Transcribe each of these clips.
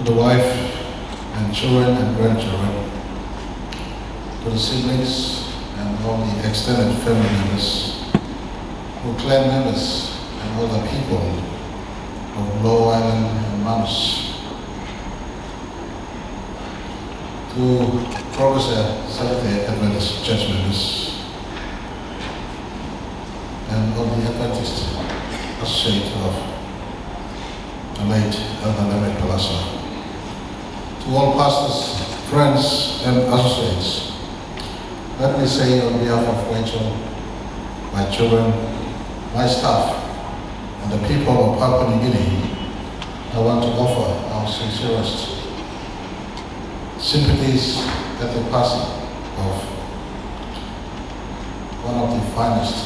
to the wife and children and grandchildren, to the siblings and all the extended family members, to clan members and all the people of Low Island and Manus, to Korobosea Seventh-day Adventist church members, and all the Adventist associate of the late Elder Lamech Palaso, to all pastors, friends, and associates, let me say on behalf of Rachel, my children, my staff, and the people of Papua New Guinea, I want to offer our sincerest sympathies at the passing of one of the finest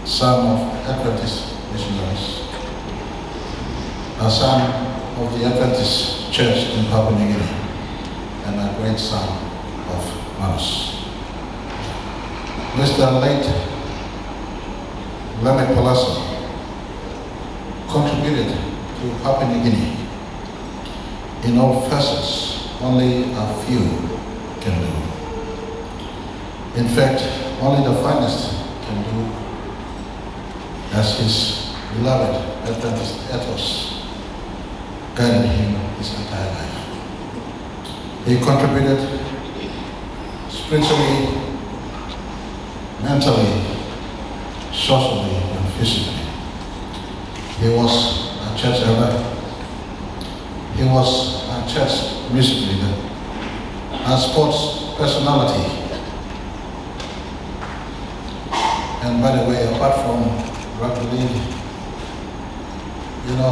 son of Adventist missionaries, a son of the Adventist Church in Papua New Guinea, and a great son of Manus. Mr. late Lamech Palaso contributed to Papua New Guinea in all facets only a few can do. In fact, only the finest can do, as his beloved Adventist ethos guided him his entire life. He contributed spiritually, mentally, socially, and physically. He was a church elder. He was a church music leader, a sports personality. And by the way, apart from Rugby league, you know,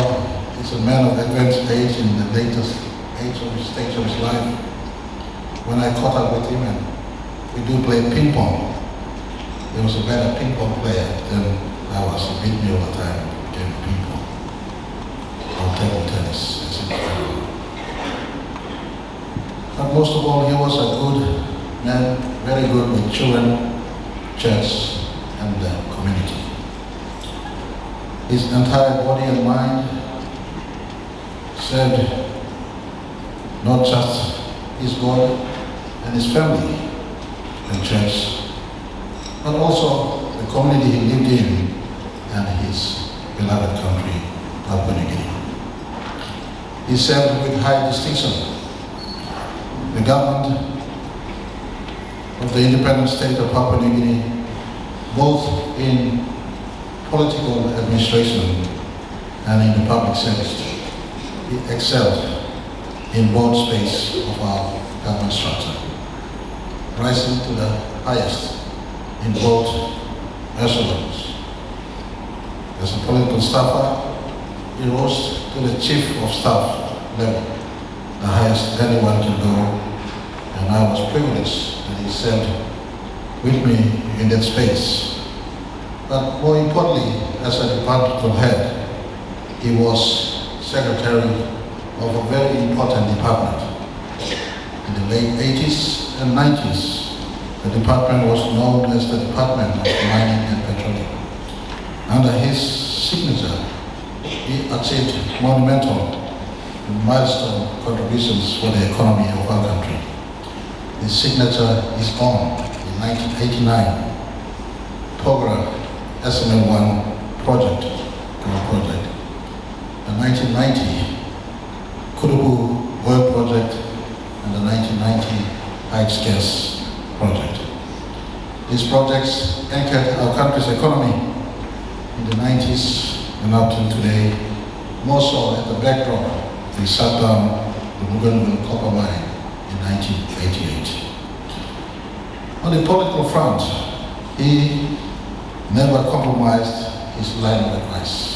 he's a man of advanced age in the latest stage of his life. When I caught up with him and we do play ping pong, he was a better ping pong player than I was. He beat me all the time in the game of ping pong or table tennis, as it were. But most of all, he was a good man, very good with children, church, and the community. His entire body and mind served not just his God and his family and church, but also the community he lived in and his beloved country, Papua New Guinea. He served with high distinction the government of the independent state of Papua New Guinea, both in political administration and in the public service. He excelled in both space of our government structure, rising to the highest in both echelons. As a political staffer, he rose to the chief of staff level, the highest anyone can go, and I was privileged that he served with me in that space. But more importantly, as a departmental head, he was secretary of a very important department. In the late 80s and 90s, the department was known as the Department of Mining and Petroleum. Under his signature, he achieved monumental and milestone contributions for the economy of our country. His signature is on the 1989 Pogra SML1 project, the 1990 Kurubu oil project, and the 1990 Heights gas project. These projects anchored our country's economy in the 90s and up till today, more so at the backdrop. They shut down the Bougainville copper mine in 1988. On the political front, he never compromised his line of advice.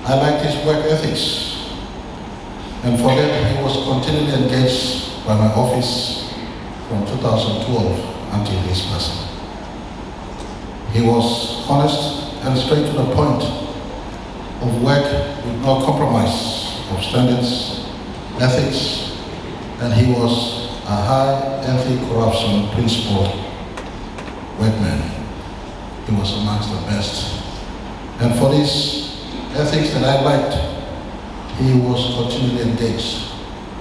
I liked his work ethics, and for that he was continually engaged by my office from 2012 until his passing. He was honest and straight to the point of work with no compromise of standards, ethics, and he was a high anti-corruption principled workman. He was amongst the best. And for these ethics that I liked, he was continually engaged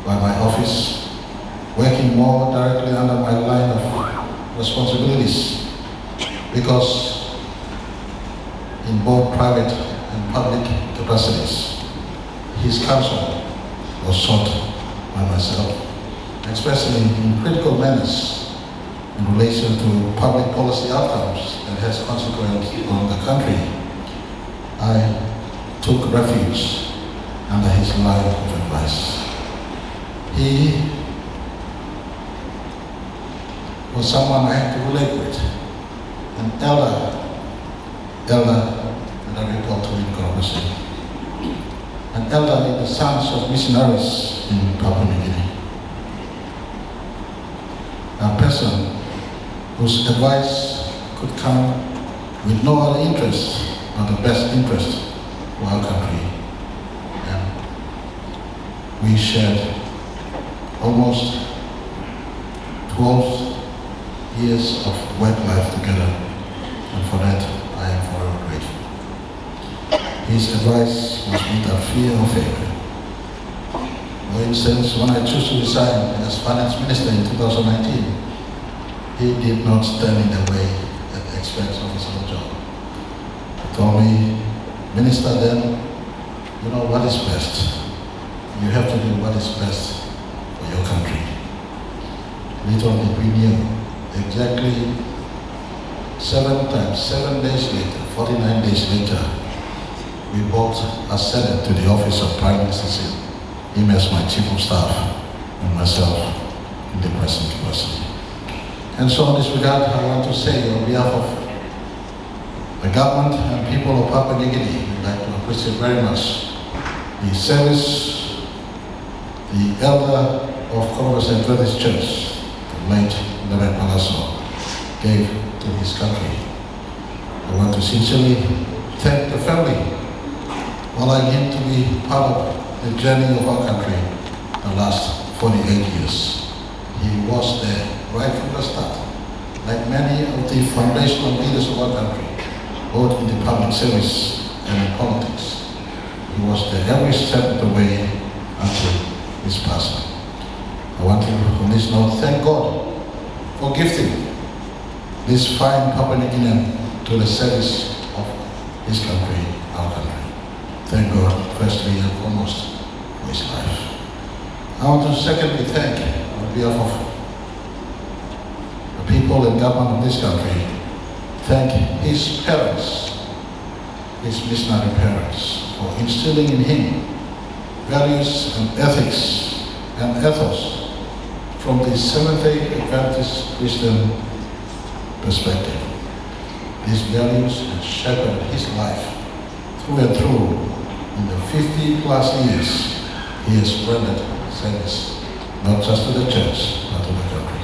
by my office, working more directly under my line of responsibilities, because in both private and public capacities, his counsel was sought by myself, especially in critical matters in relation to public policy outcomes that has consequence on the country. I took refuge under his line of advice. He was someone I had to relate with, an elder that I report to in Korobosea, an elder in the sons of missionaries in Papua New Guinea, a person whose advice could come with no other interest but the best interest for our country. And we shared almost 12 years of work life together, and for that I am forever grateful. His advice was without fear or favor. For instance, when I chose to resign as finance minister in 2019, he did not stand in the way at the expense of his own job. He told me, Minister, then, you know what is best. You have to do what is best for your country. Little did we knew, exactly 7 days later, 49 days later, we both ascended to the office of Prime Minister, him as my chief of staff, and myself in the present capacity. And so in this regard, I want to say on behalf of the government and people of Papua New Guinea, we'd like to appreciate very much the service the elder of Korobosea Adventist Church, the late Lamech Palaso, gave to his country. I want to sincerely thank the family, allowing him to be part of the journey of our country the last 48 years. He was there right from the start, like many of the foundational leaders of our country, both in the public service and in politics. He was there every step of the way until his passing. I want to, on this note, thank God for gifting this fine Papua New Guinean to the service of his country, our country. Thank God, firstly and foremost, for his life. I want to secondly thank, on behalf of the people and government of this country, thank his parents, his missionary parents, for instilling in him values and ethics and ethos from the Seventh-day Adventist Christian perspective. These values have shaped his life through and through in the 50 plus years he has rendered service, not just to the church, but to the country.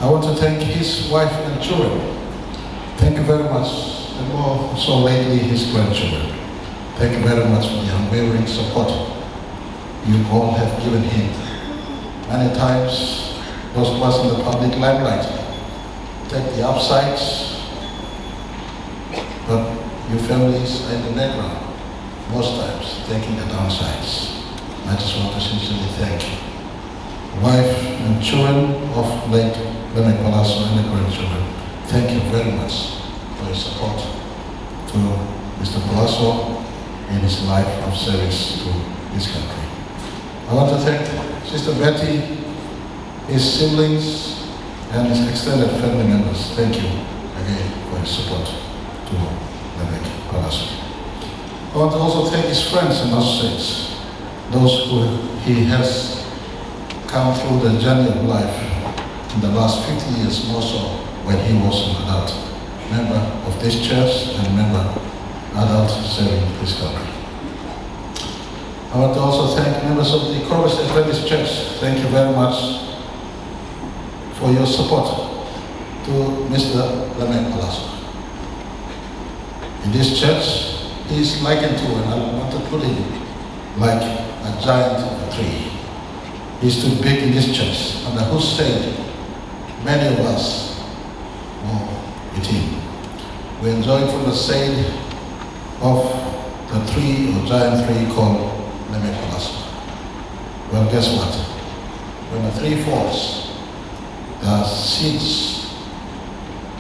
I want to thank his wife and children. Thank you very much, and more so lately his grandchildren. Thank you very much for the unwavering support you all have given him. Many times, those of us in the public limelight take the upsides, but your families are in the background, most times taking the downsides. I just want to sincerely thank the wife and children of late Lamech Palaso and the grandchildren. Thank you very much for your support to Mr. Palaso in his life of service to his country. I want to thank Sister Betty, his siblings, and his extended family members. Thank you again for your support to Lamech Palaso. I want to also thank his friends and associates, those who he has come through the journey of life in the last 50 years, more so when he was an adult member of this church and member adult serving this country. I want to also thank members of the Korobosea Adventist Church. Thank you very much for your support to Mr. Lamech Palaso. In this church, he is likened to, and I want to put him like a giant of a tree. He stood big in this church, under whose shade many of us were with him. We enjoyed from the shade of the tree or giant tree called Lamech guess what? When the tree falls, the seeds,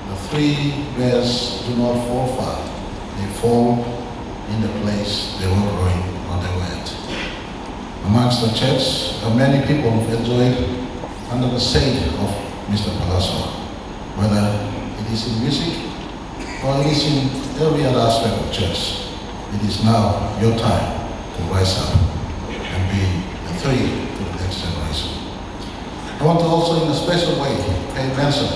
the three bears do not fall far. They fall in the place they were growing or they were at. Amongst the church, many people have enjoyed under the shade of Mr. Palaso, whether it is in music or it is in every other aspect of church. It is now your time to rise up and be a tree to the next generation. I want to also in a special way pay mention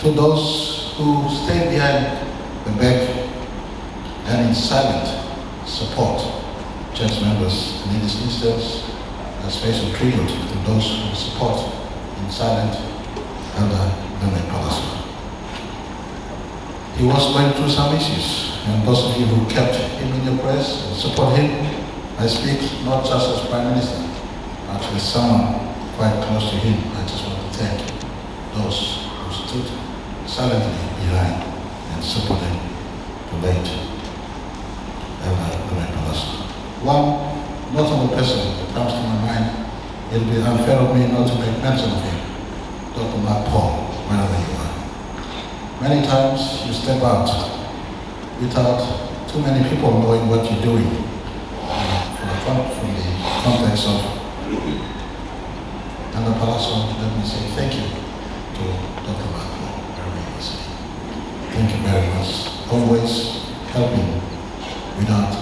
to those who stay behind the back and in silent support church members, and in this instance a special tribute to those who support in silent Elder Lamech Palaso. He was going through some issues, and those of you who kept him in your prayers and support him, I speak not just as Prime Minister, but as someone quite close to him. I just want to thank those who stood silently behind and supported the late Elder Lamech Palaso. One notable person that comes to my mind, it will be unfair of me not to make mention of him, Dr. Mark Paul, wherever you are. Many times you step out without too many people knowing what you're doing from the context of Elder Palaso. Let me say thank you to Dr. Mark Paul, wherever you are. Thank you very much. Always helping without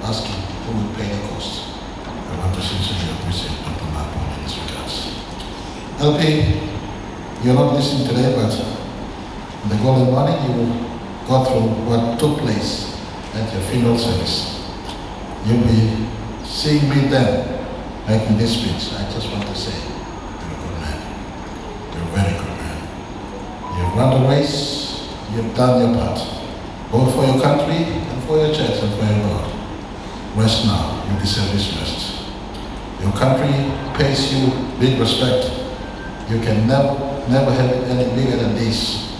asking who will pay the cost. I want to sincerely appreciate Dr. Mark Paul in this regards. LP, you're not listening today, but in the golden morning you will go through what took place at your funeral service. You'll be seeing me then, making this speech. I just want to say, you're a good man. You're a very good man. You've run the race, you've done your part, both for your country and for your church and for your God. Rest now, you deserve this rest. Your country pays you big respect. You can never have it any bigger than this.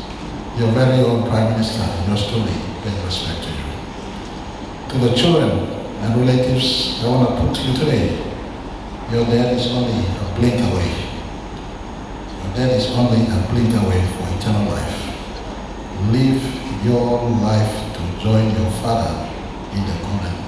Your very own Prime Minister, yours truly, pay respect to you. To the children and relatives, I want to put to you today, your dad is only a blink away. Your dad is only a blink away for eternal life. Live your life to join your father in the golden